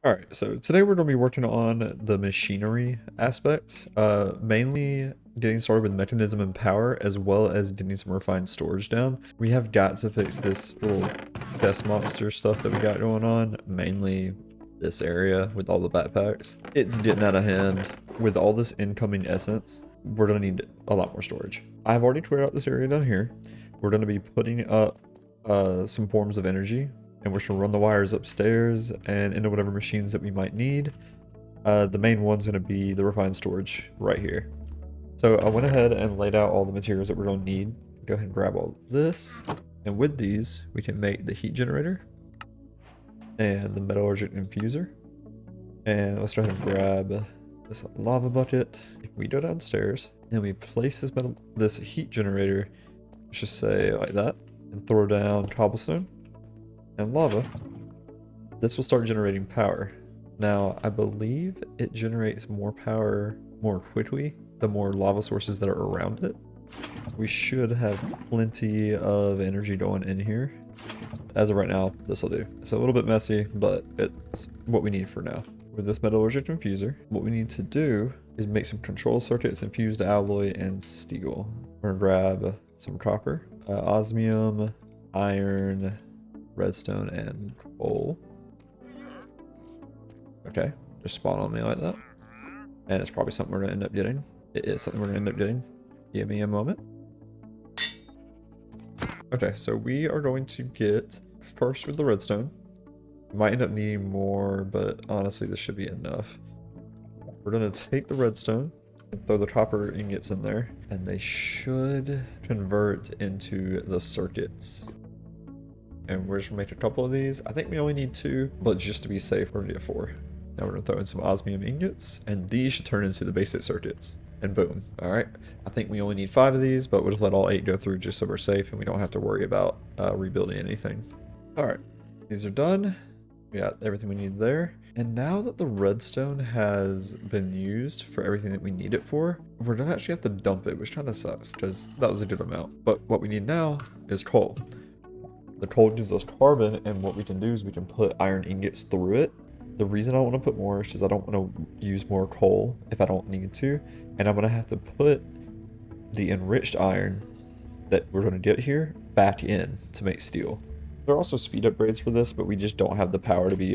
All right, so today we're going to be working on the machinery aspect, mainly getting started with mechanism and power, as well as getting some refined storage down. We have got to fix this little chest monster stuff that we got going on, mainly this area with all the backpacks. It's getting out of hand. With all this incoming essence, we're going to need a lot more storage. I've already cleared out this area down here. We're going to be putting up some forms of energy, and we're just gonna run the wires upstairs and into whatever machines that we might need. The main one's gonna be the refined storage right here. So I went ahead and laid out all the materials that we're gonna need. Go ahead and grab all of this. And with these, we can make the heat generator and the metallurgic infuser. And let's go ahead and grab this lava bucket. If we go downstairs and we place this heat generator, let's just say like that, and throw down cobblestone and lava, this will start generating power. Now, I believe it generates more power more quickly the more lava sources that are around it. We should have plenty of energy going in here. As of right now, this will do. It's a little bit messy, but it's what we need for now. With this metallurgic infuser, what we need to do is make some control circuits, infused alloy, and steel. We're gonna grab some copper, osmium, iron, redstone, and coal. Okay, just spawn on me like that. And it's probably something we're gonna end up getting. It is something we're gonna end up getting. Give me a moment. Okay, so we are going to get first with the redstone. Might end up needing more, but honestly this should be enough. We're gonna take the redstone and throw the copper ingots in there, and they should convert into the circuits. And we're just gonna make a couple of these. I think we only need 2, but just to be safe, we're gonna get 4. Now we're gonna throw in some osmium ingots, and these should turn into the basic circuits. And boom. All right. I think we only need 5 of these, but we'll just let all 8 go through just so we're safe and we don't have to worry about rebuilding anything. All right. These are done. We got everything we need there. And now that the redstone has been used for everything that we need it for, we're gonna actually have to dump it, which kind of sucks because that was a good amount. But what we need now is coal. The coal gives us carbon, and what we can do is we can put iron ingots through it. The reason I want to put more is because I don't want to use more coal if I don't need to, and I'm going to have to put the enriched iron that we're going to get here back in to make steel. There are also speed upgrades for this, but we just don't have the power to be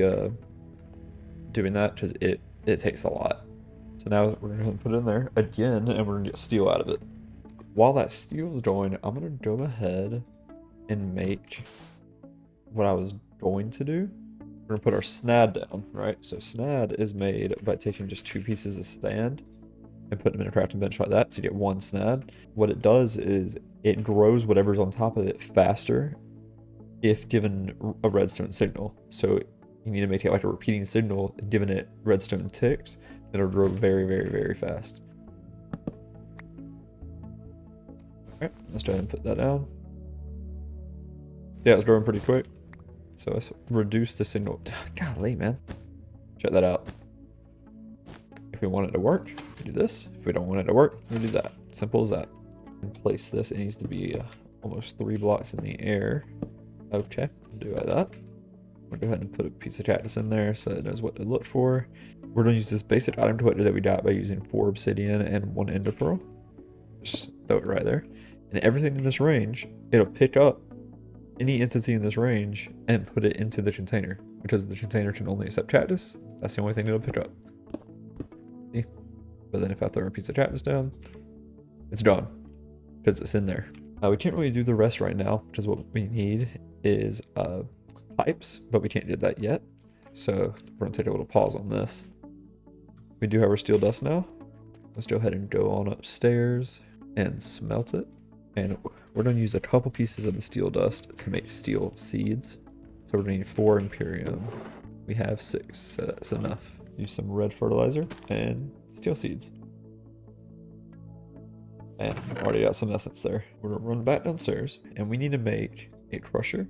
doing that because it takes a lot. So now we're going to put it in there again, and we're going to get steel out of it. While that steel is going, I'm going to go ahead and make what I was going to do. We're gonna put our snad down, right? So snad is made by taking just 2 pieces of sand and putting them in a crafting bench like that to get 1 snad. What it does is it grows whatever's on top of it faster if given a redstone signal. So you need to make it like a repeating signal, given it redstone ticks, it'll grow very, very, very fast. All right, let's try and put that down. Yeah, it's growing pretty quick. So let's reduce the signal. Golly, man. Check that out. If we want it to work, we do this. If we don't want it to work, we do that. Simple as that. And place this. It needs to be almost 3 blocks in the air. Okay, do like that. We'll go ahead and put a piece of cactus in there so it knows what to look for. We're going to use this basic item collector that we got by using 4 obsidian and 1 ender pearl. Just throw it right there. And everything in this range, it'll pick up any entity in this range and put it into the container, because the container can only accept cactus. That's the only thing it'll pick up. See? But then if I throw a piece of cactus down, it's gone because it's in there. We can't really do the rest right now because what we need is pipes, but we can't do that yet. So we're gonna take a little pause on this. We do have our steel dust now. Let's go ahead and go on upstairs and smelt it. And we're going to use a couple pieces of the steel dust to make steel seeds. So we're going to need 4 Imperium. We have 6, so that's enough. Use some red fertilizer and steel seeds. And already got some essence there. We're going to run back downstairs, and we need to make a crusher,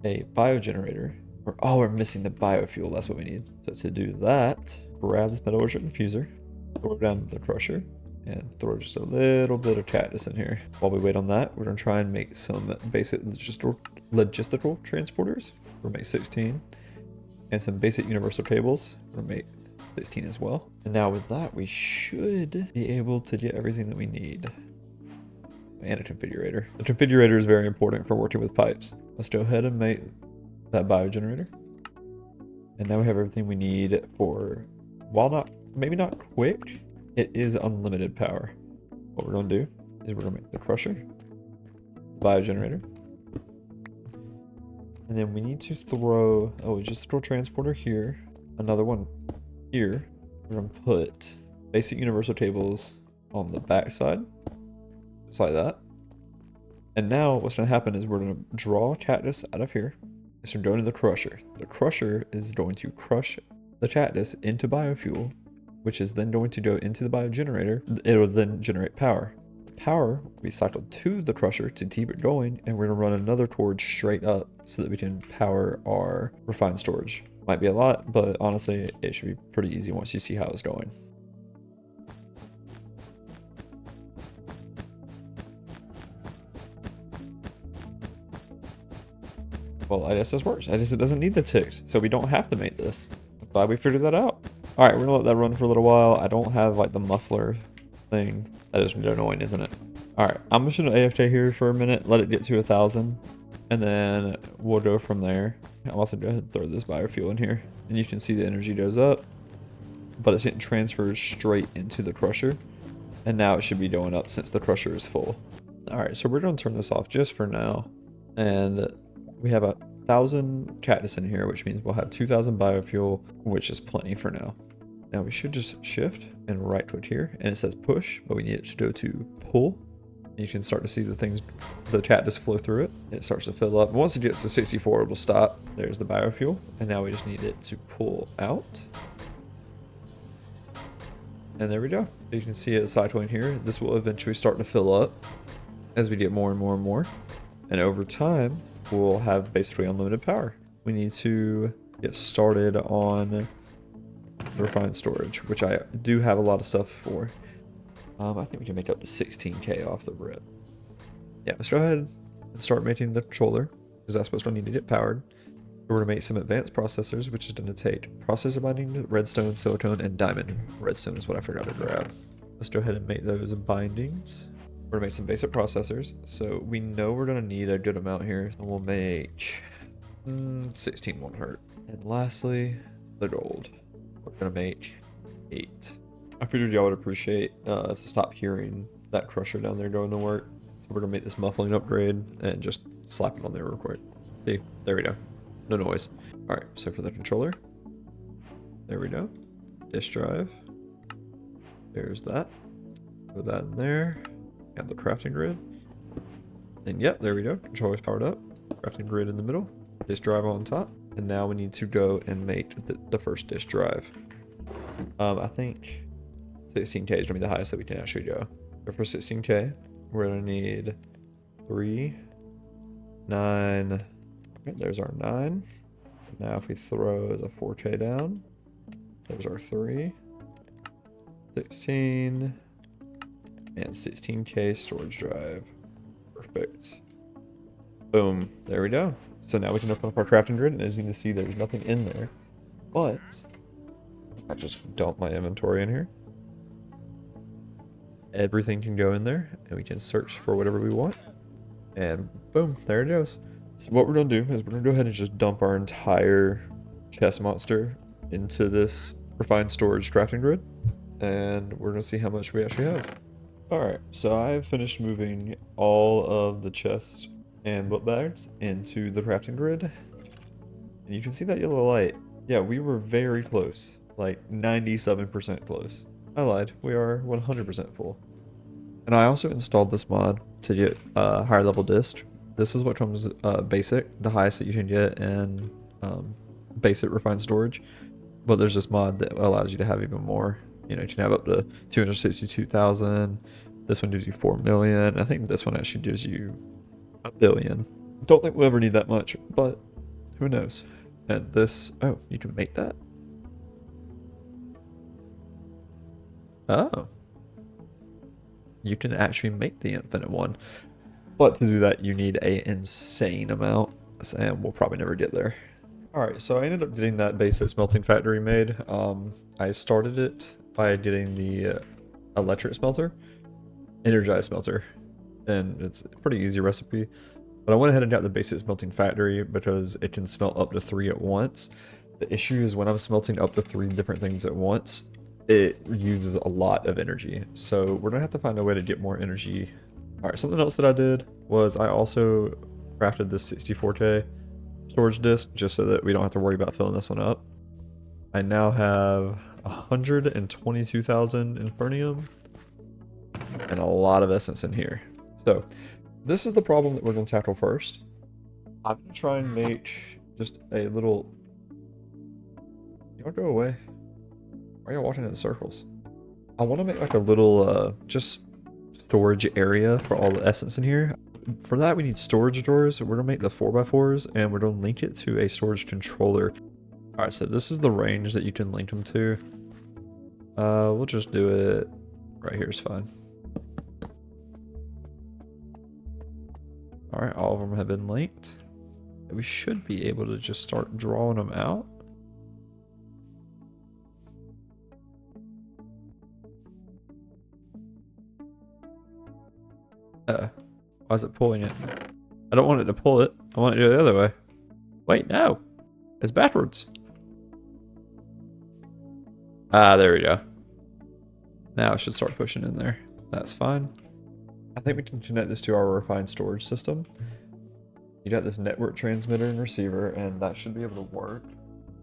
a biogenerator, we're missing the biofuel, that's what we need. So to do that, grab this metallurgic infuser, throw it down the crusher, and throw just a little bit of cactus in here. While we wait on that, we're gonna try and make some basic logistical transporters. We'll make 16. and some basic universal tables. We'll make 16 as well. And now with that, we should be able to get everything that we need. And a configurator. The configurator is very important for working with pipes. Let's go ahead and make that biogenerator. And now we have everything we need for, while not, maybe not quick, it is unlimited power. What we're going to do is we're going to make the crusher, the biogenerator, and then we need to throw, just throw a transporter here, another one here. We're going to put basic universal tables on the back side, just like that. And now what's going to happen is we're going to draw cactus out of here. It's going to go into the crusher. The crusher is going to crush the cactus into biofuel, which is then going to go into the biogenerator. It will then generate power. Power will be cycled to the crusher to keep it going, and we're going to run another torch straight up so that we can power our refined storage. Might be a lot, but honestly, it should be pretty easy once you see how it's going. Well, I guess this works. I guess it doesn't need the ticks, so we don't have to make this. Glad we figured that out. All right, we're gonna let that run for a little while. I don't have like the muffler thing. That is annoying, isn't it? All right, I'm just gonna AFK here for a minute, let it get to 1,000, and then we'll go from there. I'm also gonna throw this biofuel in here, and you can see the energy goes up, but it's getting transferred straight into the crusher, and now it should be going up since the crusher is full. All right, so we're gonna turn this off just for now, and we have 1,000 cactus in here, which means we'll have 2,000 biofuel, which is plenty for now. Now we should just shift and right click here, and it says push, but we need it to go to pull. You can start to see the cactus flow through it. It starts to fill up. Once it gets to 64, it will stop. There's the biofuel, and now we just need it to pull out. And there we go. You can see it cycling here. This will eventually start to fill up as we get more and more and more. And over time, we'll have basically unlimited power. We need to get started on the refined storage, which I do have a lot of stuff for. I think we can make up to 16k off the rip. Yeah, let's go ahead and start making the controller, because that's what's going to need to get powered. We're going to make some advanced processors, which is going to take processor binding, redstone, silicone, and diamond. Redstone is what I forgot to grab. Let's go ahead and make those bindings. We're gonna make some basic processors, so we know we're gonna need a good amount here. So we'll make 16 won't hurt. And lastly, the gold. We're gonna make 8. I figured y'all would appreciate to stop hearing that crusher down there going to work. So we're gonna make this muffling upgrade and just slap it on there real quick. See, there we go. No noise. All right, so for the controller, there we go. Disk drive. There's that. Put that in there. Got the crafting grid, and yep, there we go. Controller's powered up. Crafting grid in the middle. Disk drive on top, and now we need to go and make the first disk drive. I think 16k is gonna be the highest that we can actually go. So for 16k, we're gonna need 3, 9. Okay, there's our 9. Now if we throw the 4k down, there's our 3, 16. And 16k storage drive. Perfect. Boom. There we go. So now we can open up our crafting grid, and as you can see, there's nothing in there. But I just dump my inventory in here. Everything can go in there, and we can search for whatever we want. And boom, there it goes. So what we're going to do is we're going to go ahead and just dump our entire chest monster into this refined storage crafting grid. And we're going to see how much we actually have. Alright, so I've finished moving all of the chests and book bags into the crafting grid. And you can see that yellow light. Yeah, we were very close. Like 97% close. I lied. We are 100% full. And I also installed this mod to get higher level disk. This is what comes basic, the highest that you can get in basic refined storage. But there's this mod that allows you to have even more. You know, you can have up to 262,000. This one gives you 4 million. I think this one actually gives you 1 billion. Don't think we'll ever need that much, but who knows? And this, oh, you can make that? Oh. You can actually make the infinite one. But to do that, you need an insane amount, and we'll probably never get there. Alright, so I ended up getting that basic smelting factory made. I started it by getting the electric smelter, energized smelter, and it's a pretty easy recipe. But I went ahead and got the basic smelting factory because it can smelt up to 3 at once. The issue is when I'm smelting up to 3 different things at once, it uses a lot of energy. So we're gonna have to find a way to get more energy. Alright, something else that I did was I also crafted this 64K storage disk just so that we don't have to worry about filling this one up. I now have 122,000 Infernium and a lot of essence in here. So this is the problem that we're going to tackle first. I'm going to try and make just a little... Y'all go away. Why are y'all walking in circles? I want to make like a little just storage area for all the essence in here. For that we need storage doors. We're going to make the 4x4s and we're going to link it to a storage controller. Alright, so this is the range that you can link them to. We'll just do it right here is fine. Alright, all of them have been linked. We should be able to just start drawing them out. Why is it pulling it? I don't want it to pull it. I want it to go the other way. Wait, no. It's backwards. Ah, there we go. Now it should start pushing in there. That's fine. I think we can connect this to our refined storage system. You got this network transmitter and receiver, and that should be able to work.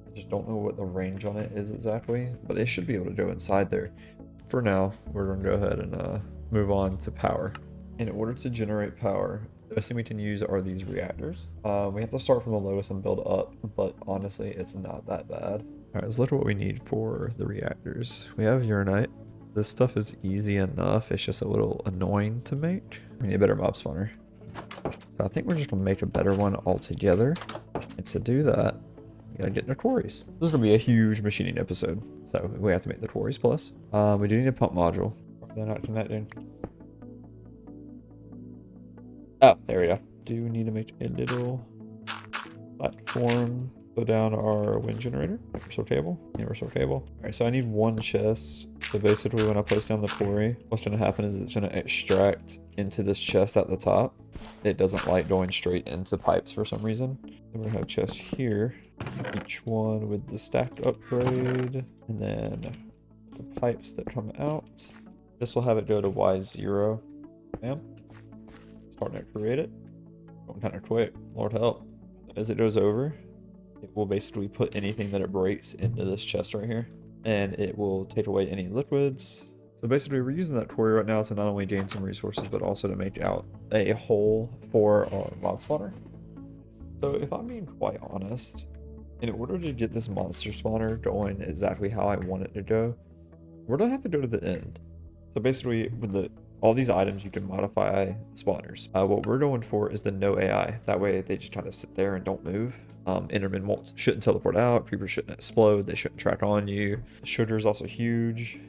I just don't know what the range on it is exactly, but it should be able to go inside there. For now, we're going to go ahead and move on to power. In order to generate power, the best thing we can use are these reactors. We have to start from the lowest and build up, but honestly, it's not that bad. All right, let's look at what we need for the reactors. We have uranite. This stuff is easy enough. It's just a little annoying to make. We need a better mob spawner. So I think we're just gonna make a better one altogether. And to do that, we gotta get the quarries. This is gonna be a huge machining episode. So we have to make the quarries plus. We do need a pump module. They're not connecting. Oh, there we go. Do need to make a little platform. Go down our wind generator. Universal cable. Alright, so I need one chest. So basically when I place down the quarry, what's going to happen is it's going to extract into this chest at the top. It doesn't like going straight into pipes for some reason. Then we're going to have a chest here. Each one with the stacked upgrade. And then the pipes that come out. This will have it go to Y0. Bam. Starting to create it. Going kind of quick. Lord help. As it goes over, it will basically put anything that it breaks into this chest right here. And it will take away any liquids. So basically we're using that quarry right now to not only gain some resources, but also to make out a hole for our mob spawner. So if I'm being quite honest, in order to get this monster spawner going exactly how I want it to go, we're gonna have to go to the end. So basically with all these items you can modify spawners. What we're going for is the no AI. That way they just kind of sit there and don't move. Endermen shouldn't teleport out. Creepers shouldn't explode. They shouldn't track on you. The sugar is also huge.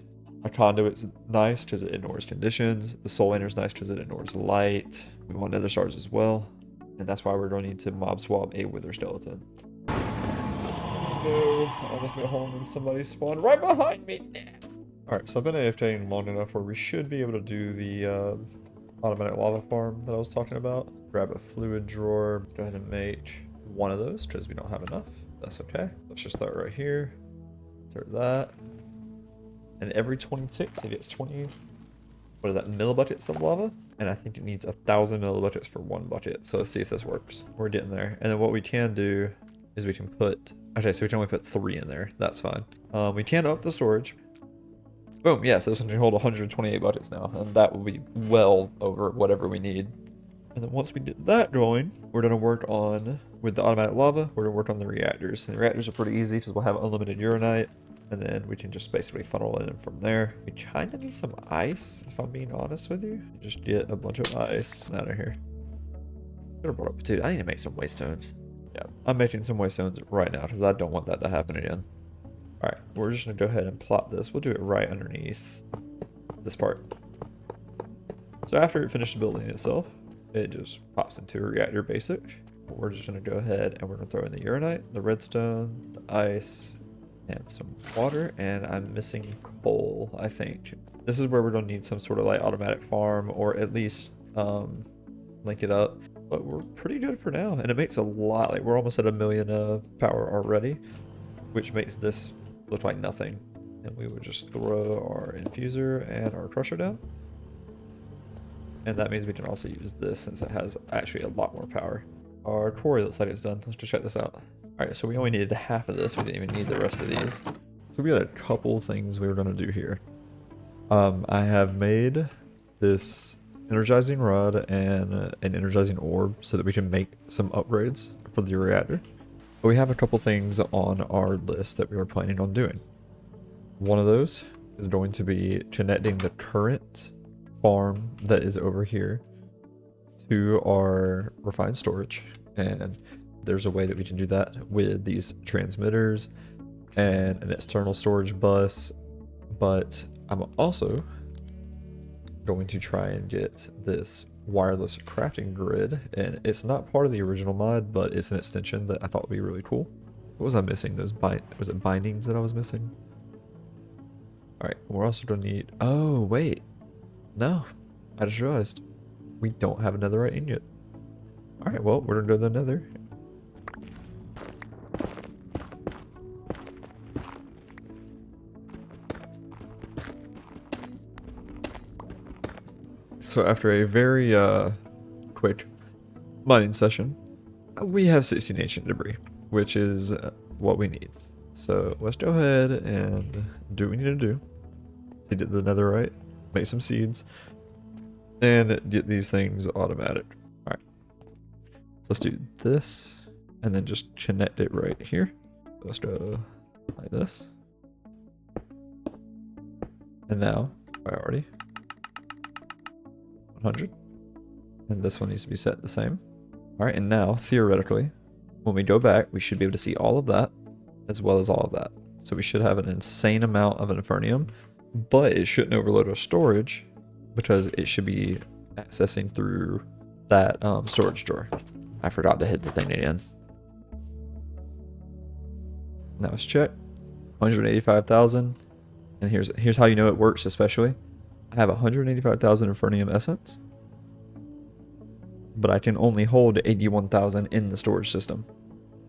A conduit's nice because it ignores conditions. The soul ender is nice because it ignores light. We want nether stars as well. And that's why we're going to need to mob swap a wither skeleton. No, I almost made a hole and somebody spawned right behind me. Alright, so I've been AFKing long enough where we should be able to do the automatic lava farm that I was talking about. Grab a fluid drawer. Go ahead and make one of those because we don't have enough. That's okay. Let's just start right here. Insert that. And every 20 ticks, it gets 20, what is that, millibuckets of lava? And I think it needs 1,000 millibuckets for one bucket. So let's see if this works. We're getting there. And then what we can do is we can put, okay, so we can only put 3 in there. That's fine. We can up the storage. Boom, yeah, so this one can hold 128 buckets now, and that will be well over whatever we need. And then once we get that going, we're going to work on, with the automatic lava, we're going to work on the reactors. And the reactors are pretty easy because we'll have unlimited uranite, and then we can just basically funnel it in from there. We kind of need some ice, if I'm being honest with you. Just get a bunch of ice out of here. Should have brought up, dude, I need to make some waste stones. Yeah, I'm making some waste stones right now because I don't want that to happen again. Alright, we're just going to go ahead and plot this. We'll do it right underneath this part. So after it finished building itself, it just pops into a reactor basic. We're just going to go ahead and we're going to throw in the uranite, the redstone, the ice, and some water. And I'm missing coal, I think. This is where we're going to need some sort of like automatic farm, or at least link it up. But we're pretty good for now. And it makes a lot, like we're almost at 1 million power already, which makes this look like nothing. And we would just throw our infuser and our crusher down. And that means we can also use this since it has actually a lot more power. Our quarry looks like it's done. Let's just check this out. Alright, so we only needed half of this. We didn't even need the rest of these. So we had a couple things we were going to do here. I have made this energizing rod and an energizing orb so that we can make some upgrades for the reactor. But we have a couple things on our list that we were planning on doing. One of those is going to be connecting the current farm that is over here to our refined storage, and there's a way that we can do that with these transmitters and an external storage bus. But I'm also going to try and get this wireless crafting grid, and it's not part of the original mod, but it's an extension that I thought would be really cool. What was I missing? Those was it bindings that I was missing? All right, we're also gonna need, oh wait, no, I just realized we don't have a netherite ingot. All right, well, we're gonna go to the nether. So after a very quick mining session, we have 16 ancient debris, which is what we need. So let's go ahead and do what we need to do to get the netherite, make some seeds, and get these things automatic. All right, so let's do this and then just connect it right here. Let's go like this. And now priority 100, and this one needs to be set the same. All right, and now theoretically when we go back we should be able to see all of that as well as all of that. So we should have an insane amount of infernium, but it shouldn't overload our storage because it should be accessing through that storage drawer. I forgot to hit the thing again. Now let's check. 185,000, and here's how you know it works. Especially I have 185,000 infernium essence, but I can only hold 81,000 in the storage system,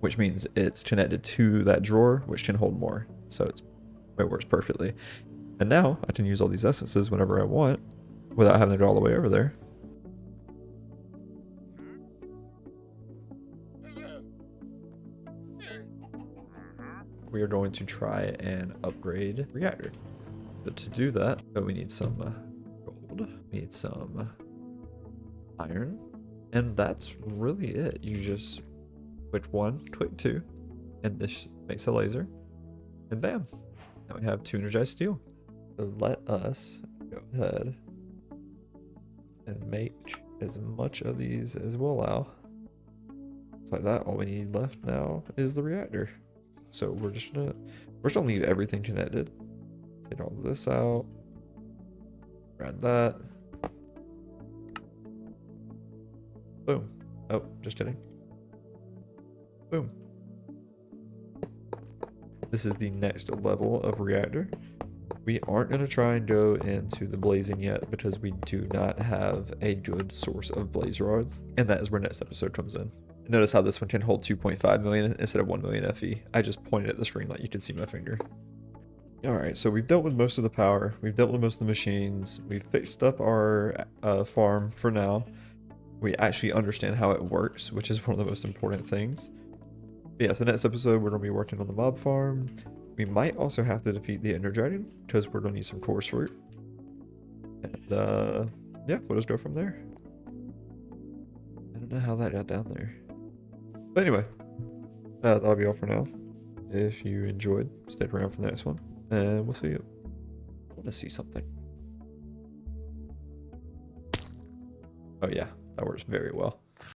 which means it's connected to that drawer, which can hold more. So it works perfectly. And now I can use all these essences whenever I want without having to go all the way over there. We are going to try and upgrade reactor. But to do that, we need some gold, we need some iron, and that's really it. You just click 1, click 2, and this makes a laser, and bam, now we have 2 energized steel. So let us go ahead and make as much of these as we'll allow. Just like that, all we need left now is the reactor. So we're just gonna leave everything connected. Take all this out. Grab that. Boom. Oh, just kidding. Boom. This is the next level of reactor. We aren't going to try and go into the blazing yet because we do not have a good source of blaze rods, and that is where next episode comes in. Notice how this one can hold 2.5 million instead of 1 million FE. I just pointed at the screen like you could see my finger. Alright, so we've dealt with most of the power, we've dealt with most of the machines, we've fixed up our farm for now. We actually understand how it works, which is one of the most important things. But yeah, so next episode we're going to be working on the mob farm. We might also have to defeat the Ender Dragon, because we're going to need some coarse fruit. And yeah, we'll just go from there. I don't know how that got down there. But anyway, that'll be all for now. If you enjoyed, stick around for the next one, and we'll see you. I want to see something. Oh yeah, that works very well.